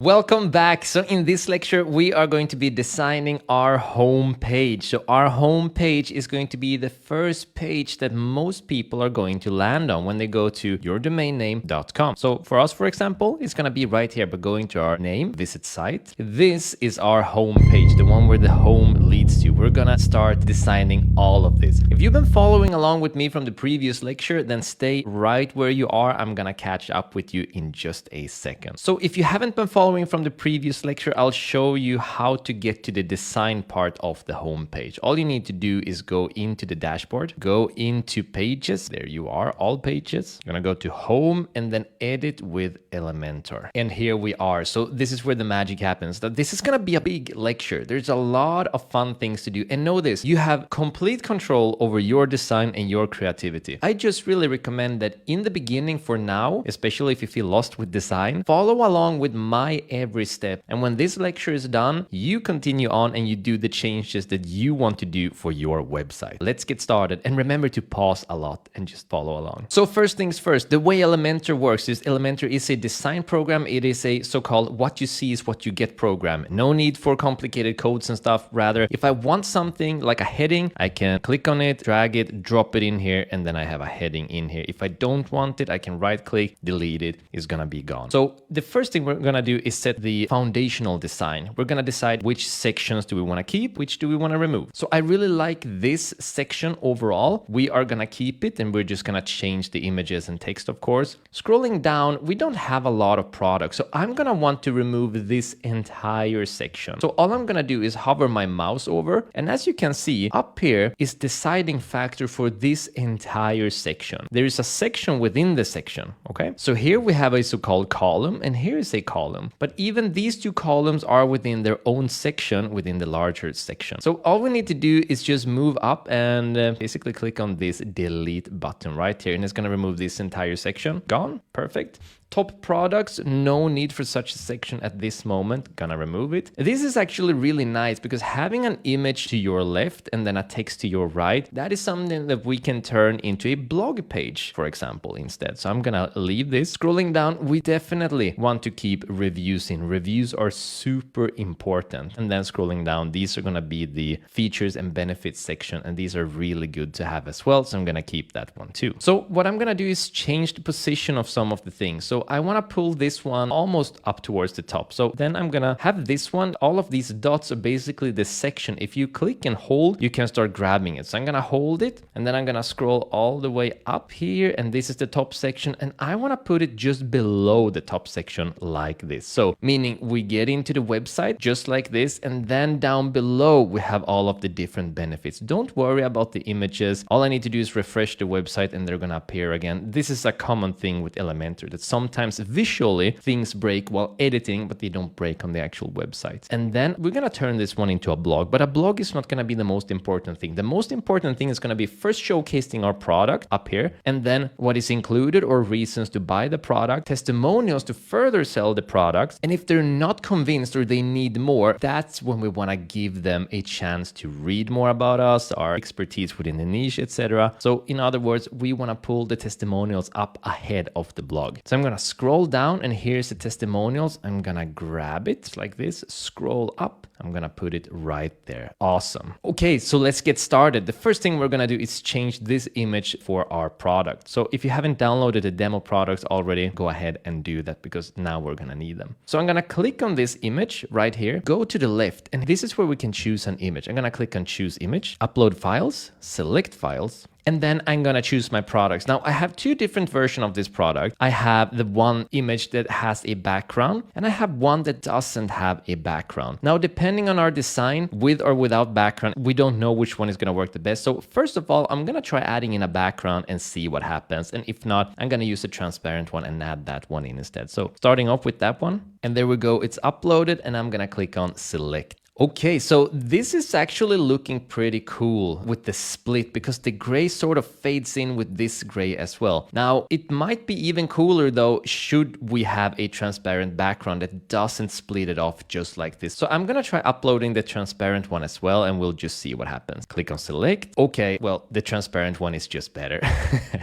Welcome back. So in this lecture, we are going to be designing our home page. So our home page is going to be the first page that most people are going to land on when they go to yourdomainname.com. So for us, for example, it's going to be right here, but going to our name, visit site. This is our home page, the one where the home leads to. We're going to start designing all of this. If you've been following along with me from the previous lecture, then stay right where you are. I'm going to catch up with you in just a second. So if you haven't been following from the previous lecture, I'll show you how to get to the design part of the home page. All you need to do is go into the dashboard, go into pages. There you are, all pages. I'm gonna go to home and then edit with Elementor. And here we are. So this is where the magic happens. This is gonna be a big lecture. There's a lot of fun things to do. And know this, you have complete control over your design and your creativity. I just really recommend that in the beginning for now, especially if you feel lost with design, follow along with my every step. And when this lecture is done, you continue on and you do the changes that you want to do for your website. Let's get started. And remember to pause a lot and just follow along. So first things first, the way Elementor works is Elementor is a design program. It is a so-called what you see is what you get program. No need for complicated codes and stuff. Rather, if I want something like a heading, I can click on it, drag it, drop it in here, and then I have a heading in here. If I don't want it, I can right click, delete it, it's gonna be gone. So the first thing we're gonna do is set the foundational design. We're gonna decide which sections do we wanna keep, which do we wanna remove. So I really like this section overall. We are gonna keep it and we're just gonna change the images and text, of course. Scrolling down, we don't have a lot of products. So I'm gonna want to remove this entire section. So all I'm gonna do is hover my mouse over. And as you can see, up here is deciding factor for this entire section. There is a section within the section, okay? So here we have a so-called column and here is a column. But even these two columns are within their own section within the larger section. So all we need to do is just move up and basically click on this delete button right here. And it's gonna remove this entire section. Gone, perfect. Top products, no need for such a section at this moment. Gonna remove it. This is actually really nice because having an image to your left and then a text to your right, that is something that we can turn into a blog page, for example, instead. So I'm gonna leave this. Scrolling down, we definitely want to keep reviews in. Reviews are super important. And then scrolling down, these are gonna be the features and benefits section, and these are really good to have as well. So I'm gonna keep that one too. So what I'm gonna do is change the position of some of the things. So I want to pull this one almost up towards the top. So then I'm going to have this one. All of these dots are basically the section. If you click and hold, you can start grabbing it. So I'm going to hold it and then I'm going to scroll all the way up here. And this is the top section. And I want to put it just below the top section like this. So meaning we get into the website just like this. And then down below, we have all of the different benefits. Don't worry about the images. All I need to do is refresh the website and they're going to appear again. This is a common thing with Elementor that sometimes visually things break while editing, but they don't break on the actual website. And then we're going to turn this one into a blog, but a blog is not going to be the most important thing. The most important thing is going to be first showcasing our product up here, and then what is included or reasons to buy the product, testimonials to further sell the products. And if they're not convinced or they need more, that's when we want to give them a chance to read more about us, our expertise within the niche, etc. So in other words, we want to pull the testimonials up ahead of the blog. So I'm going to scroll down and here's the testimonials. I'm gonna grab it like this, scroll up. I'm gonna put it right there. Awesome. Okay, so let's get started. The first thing we're gonna do is change this image for our product. So if you haven't downloaded the demo products already, go ahead and do that because now we're gonna need them. So I'm gonna click on this image right here, go to the left, and this is where we can choose an image. I'm gonna click on choose image, upload files, select files, and then I'm gonna choose my products. Now I have two different versions of this product. I have the one image that has a background and I have one that doesn't have a background. Now, depending on our design, with or without background, we don't know which one is gonna work the best. So first of all, I'm gonna try adding in a background and see what happens. And if not, I'm gonna use a transparent one and add that one in instead. So starting off with that one, and there we go, it's uploaded and I'm gonna click on select. Okay, so this is actually looking pretty cool with the split because the gray sort of fades in with this gray as well. Now, it might be even cooler though, should we have a transparent background that doesn't split it off just like this. So I'm gonna try uploading the transparent one as well, and we'll just see what happens. Click on select. Okay, well, the transparent one is just better.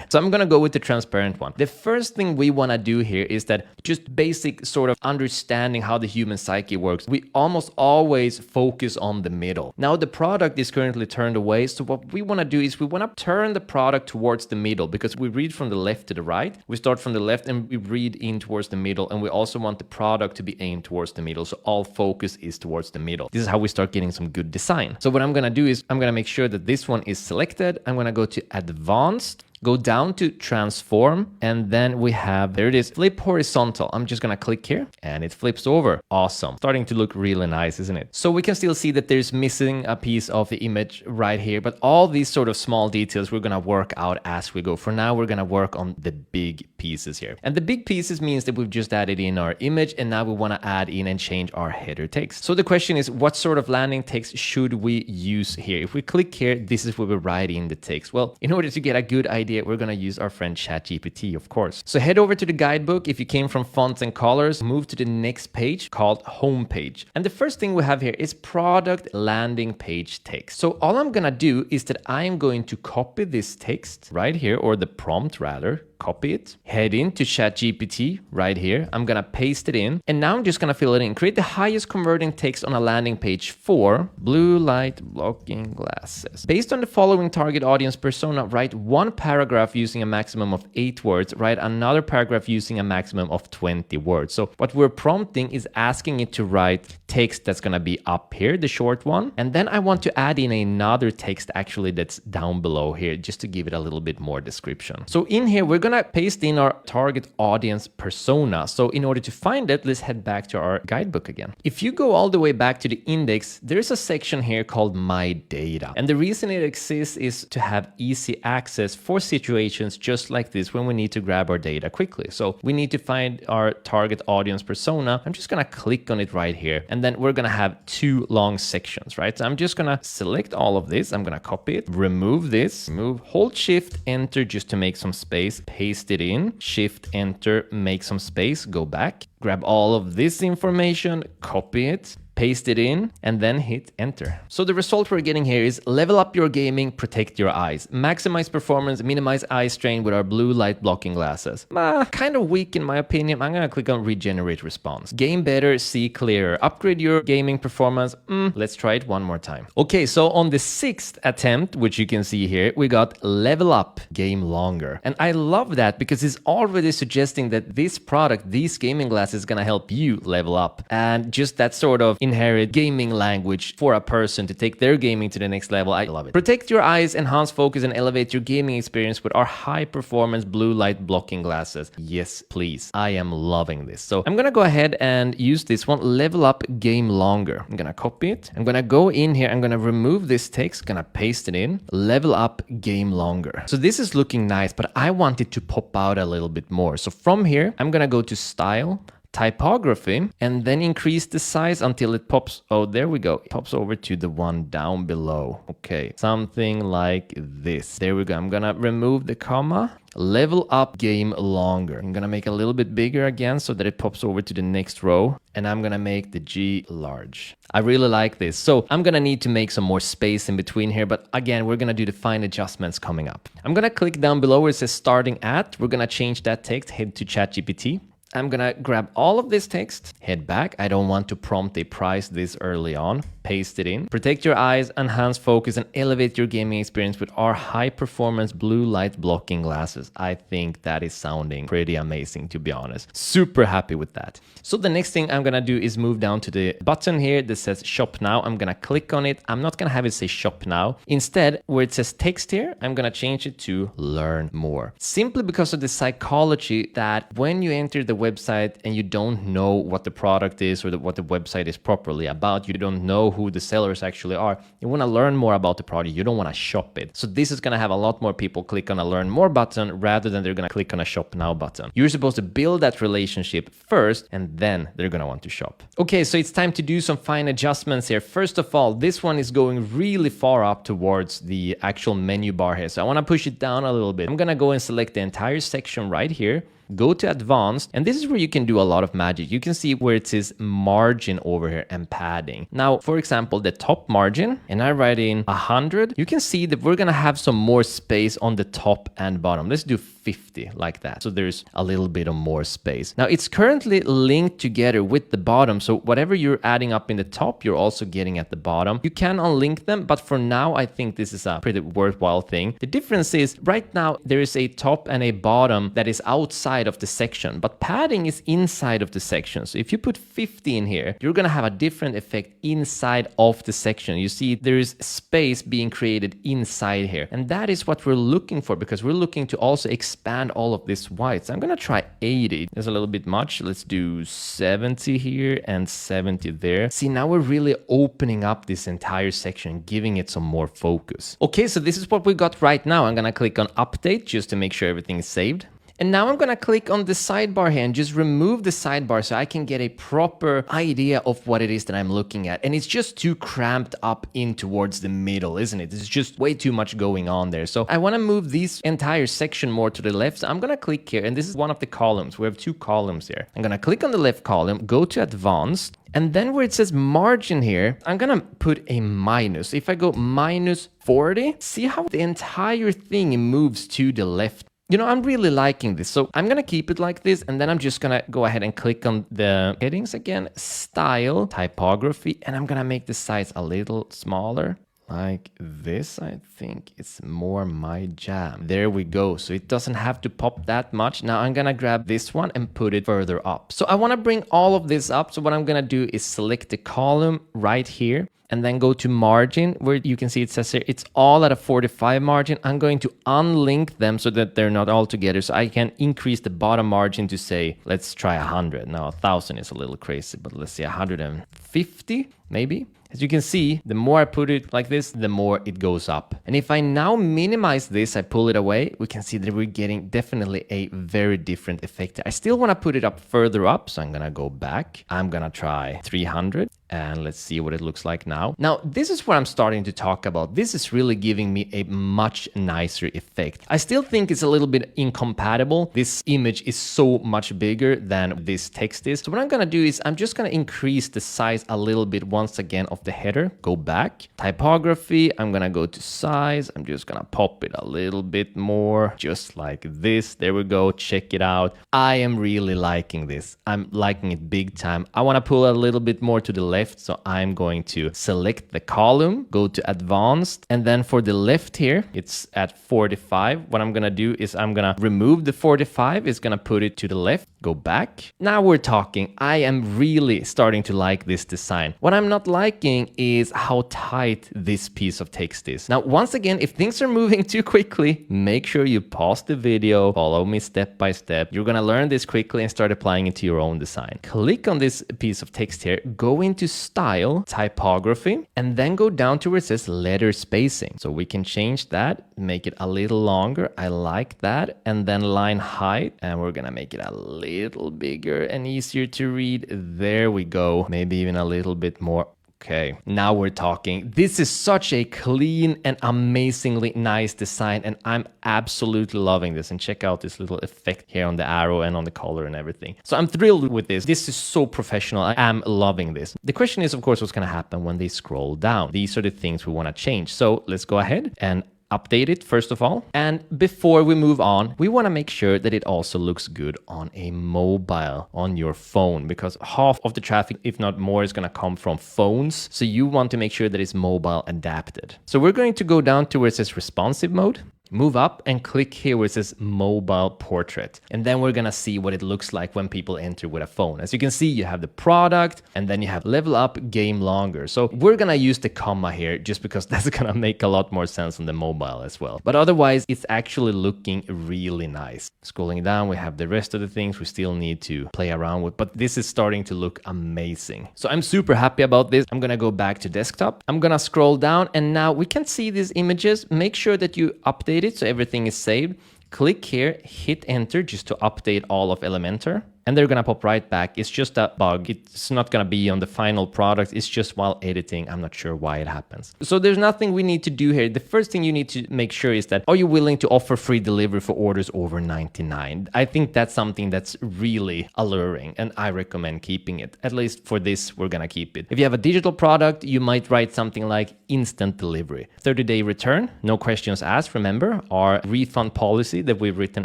So I'm gonna go with the transparent one. The first thing we wanna do here is that just basic sort of understanding how the human psyche works. We almost always focus on the middle. Now the product is currently turned away, so what we want to do is we want to turn the product towards the middle, because we read from the left to the right. We start from the left and we read in towards the middle, and we also want the product to be aimed towards the middle, so all focus is towards the middle. This is how we start getting some good design. So what I'm going to do is I'm going to make sure that this one is selected. I'm going to go to advanced, go down to transform, and then we have, there it is, flip horizontal. I'm just gonna click here and it flips over. Awesome. Starting to look really nice, isn't it? So we can still see that there's missing a piece of the image right here, but all these sort of small details we're gonna work out as we go. For now, we're gonna work on the big pieces here. And the big pieces means that we've just added in our image, and now we wanna add in and change our header text. So the question is, what sort of landing text should we use here? If we click here, this is where we write in the text. Well, in order to get a good idea, we're going to use our friend ChatGPT, of course. So head over to the guidebook. If you came from fonts and colors, move to the next page called homepage. And the first thing we have here is product landing page text. So all I'm going to do is that I am going to copy this text right here, or the prompt rather. Copy it, head into ChatGPT right here. I'm gonna paste it in, and now I'm just gonna fill it in. Create the highest converting text on a landing page for blue light blocking glasses. Based on the following target audience persona, write one paragraph using a maximum of 8 words, write another paragraph using a maximum of 20 words. So what we're prompting is asking it to write text that's gonna be up here, the short one, and then I want to add in another text actually that's down below here, just to give it a little bit more description. So in here, we're gonna paste in our target audience persona. So in order to find it, let's head back to our guidebook again. If you go all the way back to the index, there's a section here called My Data. And the reason it exists is to have easy access for situations just like this when we need to grab our data quickly. So we need to find our target audience persona. I'm just gonna click on it right here, and then we're gonna have 2 long sections, right? So I'm just gonna select all of this. I'm gonna copy it, remove this, hold shift enter just to make some space, paste it in, shift enter, make some space, go back, grab all of this information, copy it, paste it in, and then hit enter. So the result we're getting here is level up your gaming, protect your eyes, maximize performance, minimize eye strain with our blue light blocking glasses. Kind of weak in my opinion. I'm gonna click on regenerate response. Game better, see clearer, upgrade your gaming performance. Let's try it one more time. Okay, so on the 6th attempt, which you can see here, we got level up, game longer. And I love that because it's already suggesting that this product, these gaming glasses, is gonna help you level up. And just that sort of inherit gaming language for a person to take their gaming to the next level. I love it. Protect your eyes, enhance focus, and elevate your gaming experience with our high-performance blue light blocking glasses. Yes, please. I am loving this. So I'm gonna go ahead and use this one, level up game longer. I'm gonna copy it. I'm gonna go in here. I'm gonna remove this text, gonna paste it in, level up game longer. So this is looking nice, but I want it to pop out a little bit more. So from here, I'm gonna go to style, typography, and then increase the size until it pops. Oh, there we go. It pops over to the one down below. Okay, something like this. There we go. I'm gonna remove the comma, level up game longer. I'm gonna make it a little bit bigger again so that it pops over to the next row, and I'm gonna make the G large. I really like this. So I'm gonna need to make some more space in between here, but again, we're gonna do the fine adjustments coming up. I'm gonna click down below where it says starting at. We're gonna change that text, head to ChatGPT. I'm gonna grab all of this text, head back. I don't want to prompt a price this early on. Paste it in. Protect your eyes, enhance focus, and elevate your gaming experience with our high-performance blue light blocking glasses. I think that is sounding pretty amazing, to be honest. Super happy with that. So the next thing I'm gonna do is move down to the button here that says shop now. I'm gonna click on it. I'm not gonna have it say shop now. Instead, where it says text here, I'm gonna change it to learn more. Simply because of the psychology that when you enter the website and you don't know what the product is or what the website is properly about, you don't know who the sellers actually are. You want to learn more about the product. You don't want to shop it. So this is going to have a lot more people click on a learn more button rather than they're going to click on a shop now button. You're supposed to build that relationship first and then they're going to want to shop. Okay, so it's time to do some fine adjustments here. First of all, this one is going really far up towards the actual menu bar here. So I want to push it down a little bit. I'm going to go and select the entire section right here. Go to advanced, and this is where you can do a lot of magic. You can see where it says margin over here and padding. Now, for example, the top margin, and I write in 100, you can see that we're gonna have some more space on the top and bottom. Let's do 50 like that. So there's a little bit of more space. Now it's currently linked together with the bottom. So whatever you're adding up in the top, you're also getting at the bottom. You can unlink them, but for now, I think this is a pretty worthwhile thing. The difference is right now there is a top and a bottom that is outside of the section, but padding is inside of the section. So if you put 50 in here, you're gonna have a different effect inside of the section. You see there is space being created inside here. And that is what we're looking for, because we're looking to also expand all of this white. So I'm gonna try 80. That's a little bit much. Let's do 70 here and 70 there. See, now we're really opening up this entire section, giving it some more focus. Okay, so this is what we got right now. I'm gonna click on update just to make sure everything is saved. And now I'm gonna click on the sidebar here and just remove the sidebar so I can get a proper idea of what it is that I'm looking at. And it's just too cramped up in towards the middle, isn't it? It's just way too much going on there. So I wanna move this entire section more to the left. So I'm gonna click here, and this is one of the columns. We have two columns here. I'm gonna click on the left column, go to advanced, and then where it says margin here, I'm gonna put a minus. If I go minus 40, see how the entire thing moves to the left. You know, I'm really liking this. So I'm going to keep it like this. And then I'm just going to go ahead and click on the headings again, style, typography. And I'm going to make the size a little smaller. Like this, I think it's more my jam. There we go. So it doesn't have to pop that much. Now I'm gonna grab this one and put it further up. So I wanna bring all of this up. So what I'm gonna do is select the column right here and then go to margin, where you can see it says here, it's all at a 45 margin. I'm going to unlink them so that they're not all together. So I can increase the bottom margin to say, let's try 100. Now 1,000 is a little crazy, but let's say 150 maybe. As you can see, the more I put it like this, the more it goes up. And if I now minimize this, I pull it away, we can see that we're getting definitely a very different effect. I still want to put it up further up, so I'm going to go back. I'm going to try 300. And let's see what it looks like now. Now, this is what I'm starting to talk about. This is really giving me a much nicer effect. I still think it's a little bit incompatible. This image is so much bigger than this text is. So what I'm gonna do is I'm just gonna increase the size a little bit once again of the header. Go back. Typography, I'm gonna go to size. I'm just gonna pop it a little bit more, just like this. There we go, check it out. I am really liking this. I'm liking it big time. I wanna pull a little bit more to the left. So I'm going to select the column, go to advanced, and then for the left here, it's at 45. What I'm gonna do is I'm gonna remove the 45, it's gonna put it to the left, go back. Now we're talking. I am really starting to like this design. What I'm not liking is how tight this piece of text is. Now, once again, if things are moving too quickly, make sure you pause the video, follow me step by step. You're gonna learn this quickly and start applying it to your own design. Click on this piece of text here, go into style, typography, and then go down to where it says letter spacing. So we can change that, make it a little longer. I like that. And then line height, and we're gonna make it a little bigger and easier to read. There we go. Maybe even a little bit more. Okay, now we're talking. This is such a clean and amazingly nice design, and I'm absolutely loving this. And check out this little effect here on the arrow and on the color and everything. So I'm thrilled with this. This is so professional. I am loving this. The question is, of course, what's going to happen when they scroll down? These are the things we want to change. So let's go ahead and update it first of all. And before we move on, we want to make sure that it also looks good on a mobile, on your phone, because half of the traffic, if not more, is going to come from phones. So you want to make sure that it's mobile adapted. So we're going to go down to where it says responsive mode. Move up and click here where it says mobile portrait. And then we're gonna see what it looks like when people enter with a phone. As you can see, you have the product and then you have level up, game longer. So we're gonna use the comma here just because that's gonna make a lot more sense on the mobile as well. But otherwise, it's actually looking really nice. Scrolling down, we have the rest of the things we still need to play around with, but this is starting to look amazing. So I'm super happy about this. I'm gonna go back to desktop. I'm gonna scroll down and now we can see these images. Make sure that you update it so everything is saved. Click here, hit enter just to update all of Elementor. And they're gonna pop right back. It's just a bug. It's not gonna be on the final product. It's just while editing. I'm not sure why it happens. So there's nothing we need to do here. The first thing you need to make sure is that, are you willing to offer free delivery for orders over 99? I think that's something that's really alluring and I recommend keeping it. At least for this, we're gonna keep it. If you have a digital product, you might write something like instant delivery. 30-day return, no questions asked, remember, our refund policy that we've written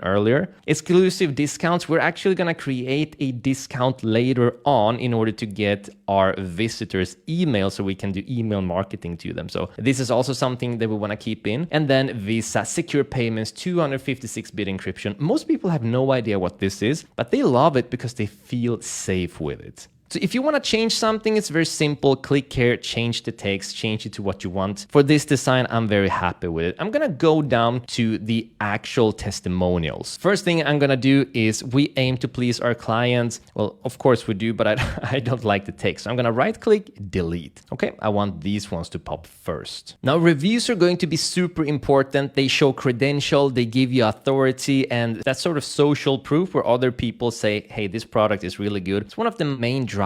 earlier. Exclusive discounts, we're actually gonna create a discount later on in order to get our visitors email so we can do email marketing to them. So this is also something that we want to keep in. And then Visa secure payments, 256-bit encryption. Most people have no idea what this is, but they love it because they feel safe with it. So if you want to change something, it's very simple. Click here, change the text, change it to what you want. For this design, I'm very happy with it. I'm going to go down to the actual testimonials. First thing I'm going to do is we aim to please our clients. Well, of course we do, but I don't like the text. So I'm going to right click, delete. Okay, I want these ones to pop first. Now, reviews are going to be super important. They show credential, they give you authority, and that's sort of social proof where other people say, hey, this product is really good. It's one of the main drivers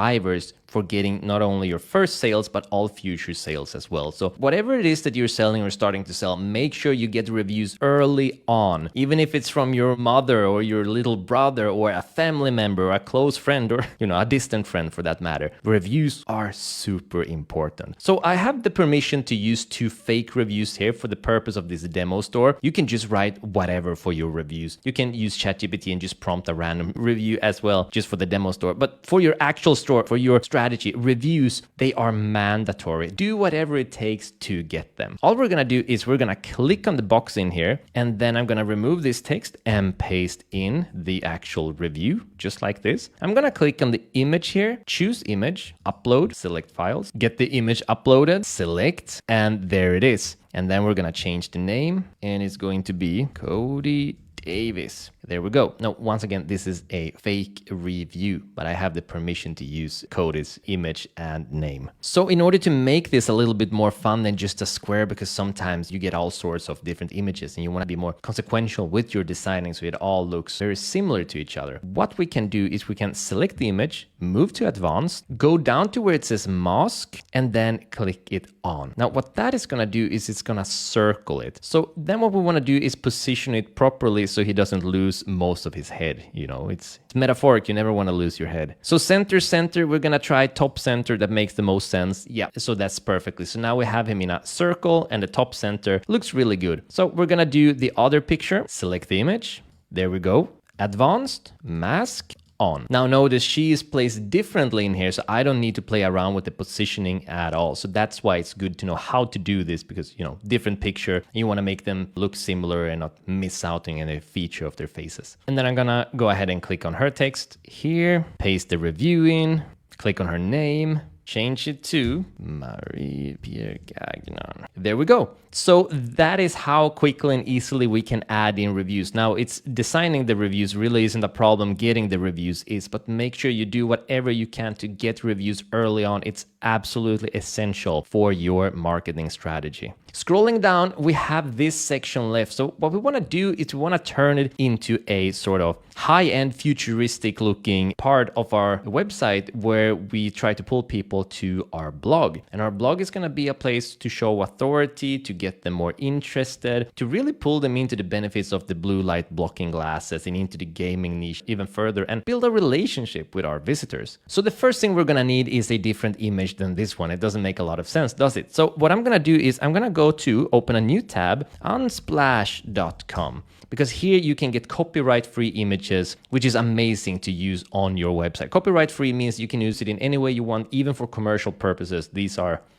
for getting not only your first sales, but all future sales as well. So whatever it is that you're selling or starting to sell, make sure you get reviews early on. Even if it's from your mother or your little brother or a family member or a close friend or, a distant friend for that matter. Reviews are super important. So I have the permission to use 2 fake reviews here for the purpose of this demo store. You can just write whatever for your reviews. You can use ChatGPT and just prompt a random review as well, just for the demo store. But for your actual store, for your strategy, reviews, they are mandatory. Do whatever it takes to get them. All we're gonna do is we're gonna click on the box in here, and then I'm gonna remove this text and paste in the actual review, just like this. I'm gonna click on the image here, choose image, upload, select files, get the image uploaded, select, and there it is. And then we're gonna change the name, and it's going to be Cody Davis. There we go. Now, once again, this is a fake review, but I have the permission to use Cody's image and name. So in order to make this a little bit more fun than just a square, because sometimes you get all sorts of different images and you want to be more consequential with your designing so it all looks very similar to each other. What we can do is we can select the image, move to advanced, go down to where it says mask, and then click it on. Now, what that is going to do is it's going to circle it. So then what we want to do is position it properly so he doesn't lose most of his head. It's metaphoric. You never want to lose your head. So center, we're going to try top center. That makes the most sense. Yeah, so that's perfectly. So now we have him in a circle and the top center looks really good. So we're going to do the other picture. Select the image. There we go. Advanced, mask, on. Now notice she is placed differently in here, so I don't need to play around with the positioning at all. So that's why it's good to know how to do this, because different picture, you want to make them look similar and not miss out on any feature of their faces. And then I'm gonna go ahead and click on her text here, paste the review in, click on her name, change it to Marie-Pierre Gagnon. There we go. So that is how quickly and easily we can add in reviews. Now, it's designing the reviews really isn't a problem. Getting the reviews is, but make sure you do whatever you can to get reviews early on. It's absolutely essential for your marketing strategy. Scrolling down, we have this section left. So what we want to do is we want to turn it into a sort of high-end futuristic looking part of our website where we try to pull people to our blog. And our blog is going to be a place to show authority, to get them more interested, to really pull them into the benefits of the blue light blocking glasses and into the gaming niche even further and build a relationship with our visitors. So the first thing we're going to need is a different image than this one. It doesn't make a lot of sense, does it? So what I'm going to do is I'm going to go to open a new tab, unsplash.com, because here you can get copyright-free images, which is amazing to use on your website. Copyright-free means you can use it in any way you want, even for commercial purposes.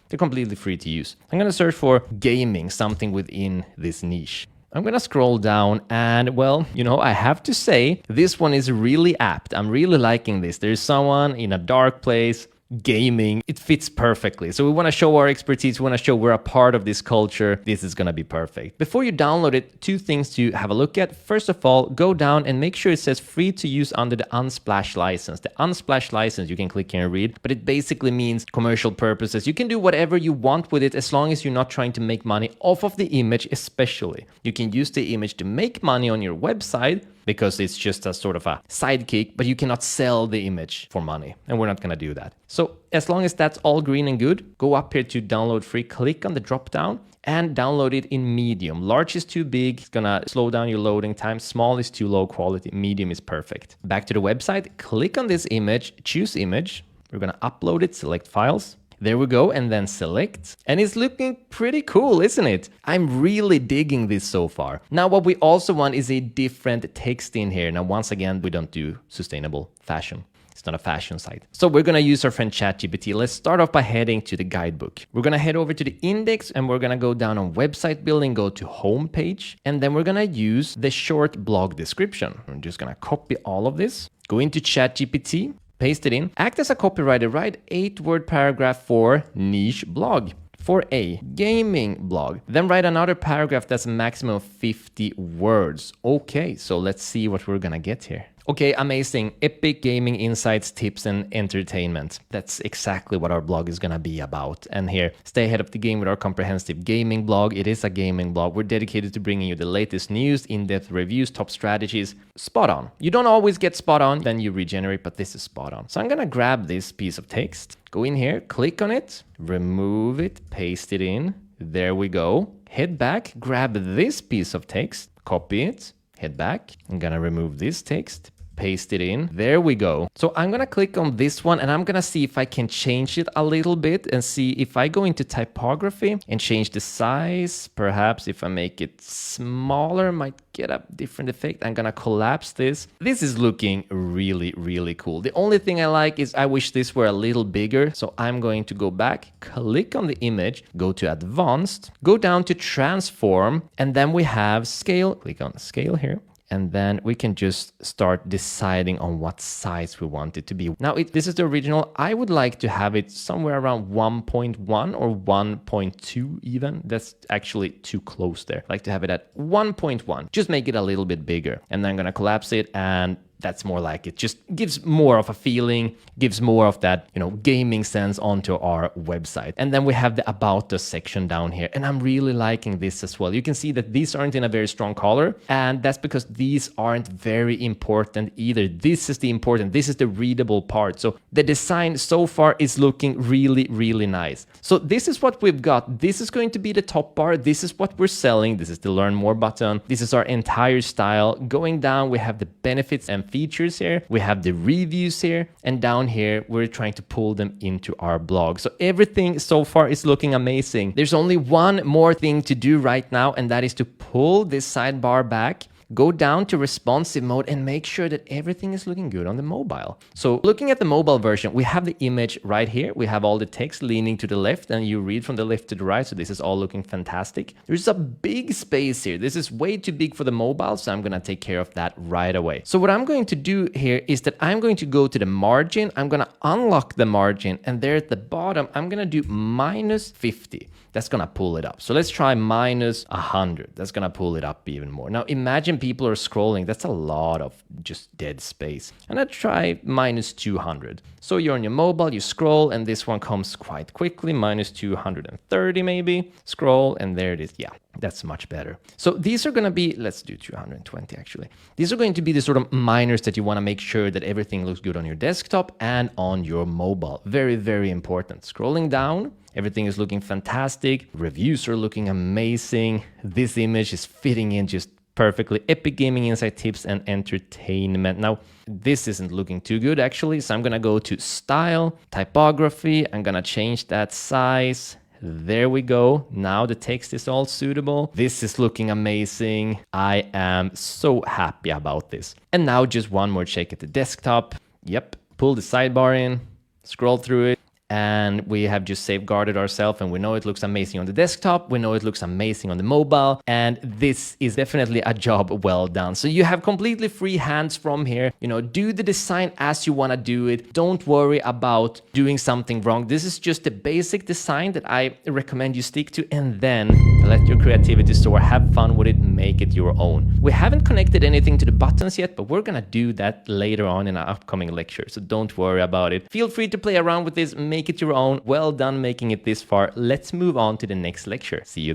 They're completely free to use. I'm going to search for gaming, something within this niche. I'm gonna scroll down and, well, you know, I have to say this one is really apt. I'm really liking this. There's someone in a dark place gaming. It fits perfectly. So we want to show our expertise. We want to show we're a part of this culture. This is going to be perfect. Before you download it, two things to have a look at. First of all, go down and make sure it says free to use under the Unsplash license. The Unsplash license, you can click here and read, but it basically means commercial purposes. You can do whatever you want with it as long as you're not trying to make money off of the image, especially. You can use the image to make money on your website, because it's just a sort of a sidekick, but you cannot sell the image for money, and we're not gonna do that. So as long as that's all green and good, go up here to download free, click on the drop down and download it in medium. Large is too big, it's gonna slow down your loading time. Small is too low quality, medium is perfect. Back to the website, click on this image, choose image. We're gonna upload it, select files. There we go, and then select. And it's looking pretty cool, isn't it? I'm really digging this so far. Now, what we also want is a different text in here. Now, once again, we don't do sustainable fashion. It's not a fashion site. So we're gonna use our friend ChatGPT. Let's start off by heading to the guidebook. We're gonna head over to the index and we're gonna go down on website building, go to homepage, and then we're gonna use the short blog description. I'm just gonna copy all of this, go into ChatGPT, paste it in, act as a copywriter, write 8-word paragraph for niche blog, for a gaming blog. Then write another paragraph that's a maximum of 50 words. Okay, so let's see what we're gonna get here. Okay, amazing. Epic gaming insights, tips, and entertainment. That's exactly what our blog is gonna be about. And here, stay ahead of the game with our comprehensive gaming blog. It is a gaming blog. We're dedicated to bringing you the latest news, in-depth reviews, top strategies. Spot on. You don't always get spot on, then you regenerate, but this is spot on. So I'm gonna grab this piece of text, go in here, click on it, remove it, paste it in. There we go. Head back, grab this piece of text, copy it, head back. I'm gonna remove this text, paste it in. There we go. So I'm gonna click on this one and I'm gonna see if I can change it a little bit and see if I go into typography and change the size. Perhaps if I make it smaller, might get a different effect. I'm gonna collapse this. This is looking really, really cool. The only thing I like is I wish this were a little bigger. So I'm going to go back, click on the image, go to advanced, go down to transform, and then we have scale. Click on scale here. And then we can just start deciding on what size we want it to be. Now, this is the original. I would like to have it somewhere around 1.1 or 1.2 even. That's actually too close there. I like to have it at 1.1. Just make it a little bit bigger. And then I'm gonna collapse it, and that's more like it. Just gives more of a feeling, gives more of that, you know, gaming sense onto our website. And then we have the About Us section down here. And I'm really liking this as well. You can see that these aren't in a very strong color. And that's because these aren't very important either. This is the important, this is the readable part. So the design so far is looking really, really nice. So this is what we've got. This is going to be the top bar. This is what we're selling. This is the Learn More button. This is our entire style. Going down, we have the benefits and features here. We have the reviews here, and down here we're trying to pull them into our blog. So everything so far is looking amazing. There's only one more thing to do right now, and that is to pull this sidebar back, go down to responsive mode, and make sure that everything is looking good on the mobile. So looking at the mobile version, we have the image right here. We have all the text leaning to the left, and you read from the left to the right. So this is all looking fantastic. There's a big space here. This is way too big for the mobile, so I'm gonna take care of that right away. So what I'm going to do here is that I'm going to go to the margin. I'm gonna unlock the margin, and there at the bottom, I'm gonna do -50. That's gonna pull it up. So let's try -100. That's gonna pull it up even more. Now imagine people are scrolling. That's a lot of just dead space. And I try -200. So you're on your mobile, you scroll, and this one comes quite quickly, -230 maybe. Scroll, and there it is. Yeah, that's much better. So these are gonna be, let's do 220 actually. These are going to be the sort of minors that you wanna make sure that everything looks good on your desktop and on your mobile. Very, very important. Scrolling down, everything is looking fantastic. Reviews are looking amazing. This image is fitting in just perfectly. Epic gaming insight, tips, and entertainment. Now, this isn't looking too good actually. So I'm gonna go to style, typography. I'm gonna change that size. There we go. Now the text is all suitable. This is looking amazing. I am so happy about this. And now just one more check at the desktop. Yep. Pull the sidebar in, scroll through it. and we have just safeguarded ourselves, and we know it looks amazing on the desktop, we know it looks amazing on the mobile, and this is definitely a job well done. So you have completely free hands from here. Do the design as you want to do it. Don't worry about doing something wrong. This is just the basic design that I recommend you stick to, and then let your creativity soar. Have fun with it, make it your own. We haven't connected anything to the buttons yet, but we're gonna do that later on in our upcoming lecture, so don't worry about it. Feel free to play around with this, make it your own. Well done making it this far. Let's move on to the next lecture. See you there.